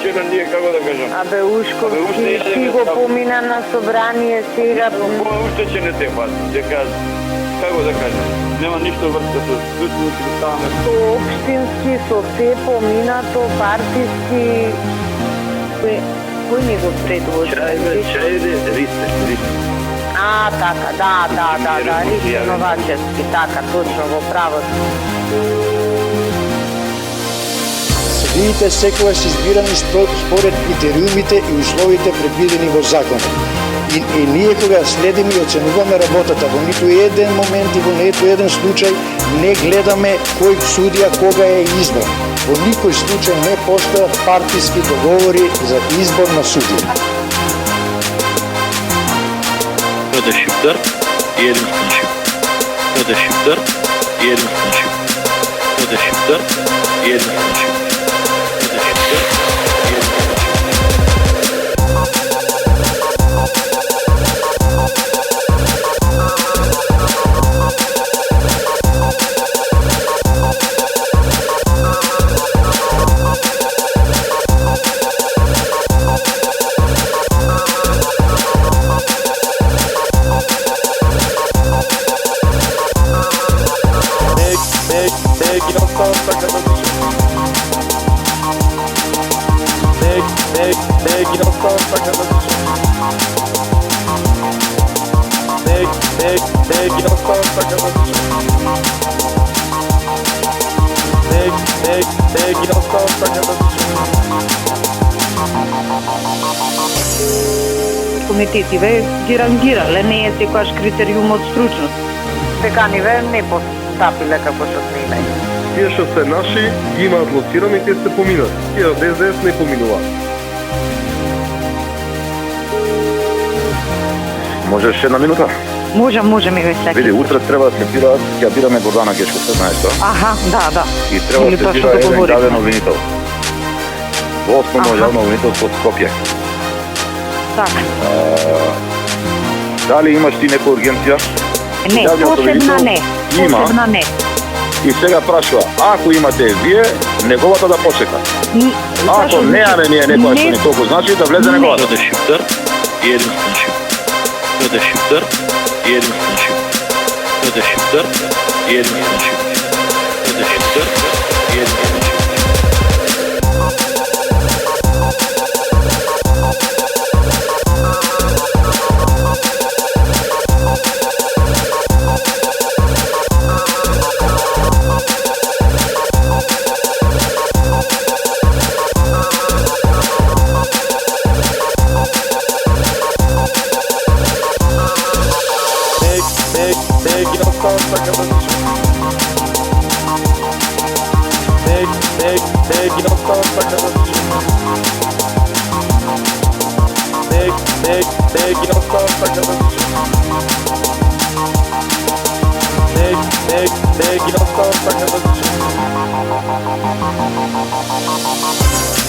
Вчера ние, како да кажам? Ушковски си го помина на собрание сега. Уште ќе не те фати, дека, како да кажам, нема ништо врска со случајот да ставаме. Со општински, со се поминато, партиски, кој ни го предложи? Чајде, Ристе. Така, да, Ристе Новачевски, така, точно во правото. Судиите секогаш се избирани според критериумите и условите предвидени во законот. И ние кога следиме и оценуваме работата, во ниту еден момент и во ниту еден случај не гледаме кој судија кога е избор. Во никој случај не постојат партиски договори за избор на судија. Kada Šiptar, jedinstven Šip. Kada Šiptar, jedinstven Šip. Kada Šiptar, jedinstven Šip. Комитетиве ги рангирале, не е секојаш критериумот стручност. Деканиве не постапиле како што сме имали. Тие што се наши, ги имаат лоцирани, тие се поминат. Тие од СДС не поминуваат. Можеш една минута? Можем и веќе. Види, утре треба да се бираат, ќе бираме Гордана Гешковска, знаеш што? Аха, да. И треба да се бира еден главен обвинител. Во основно јавно обвинителство од Скопје. Така. Дали имаш ти некоја ургенција? Не, посебна не. Посебна не. И сега прашува, ако имате вие, неговата да почека. Ако неаме ние некоја што ни толку значи, да влезе неговата. Kada Šiptar, jedinstven Šip. Kada Šiptar, jedinstven Šip. Kada Šiptar, jedinstven Šip. Kada Šiptar, jedinstven Šip.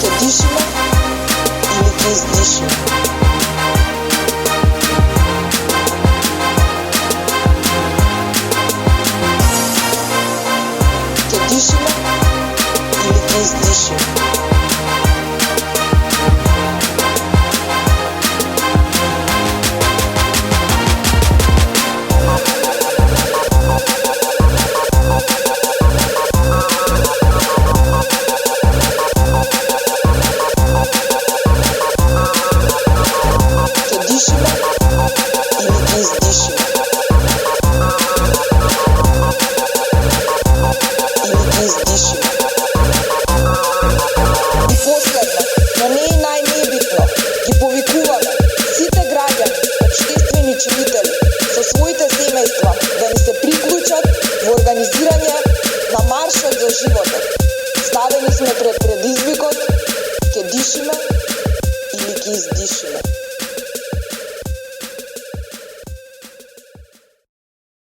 Ќе дишиме или ќе издишиме? Ќе дишиме или ќе издишиме? Ставени сме пред предизвикот, ќе дишиме или ќе издишиме.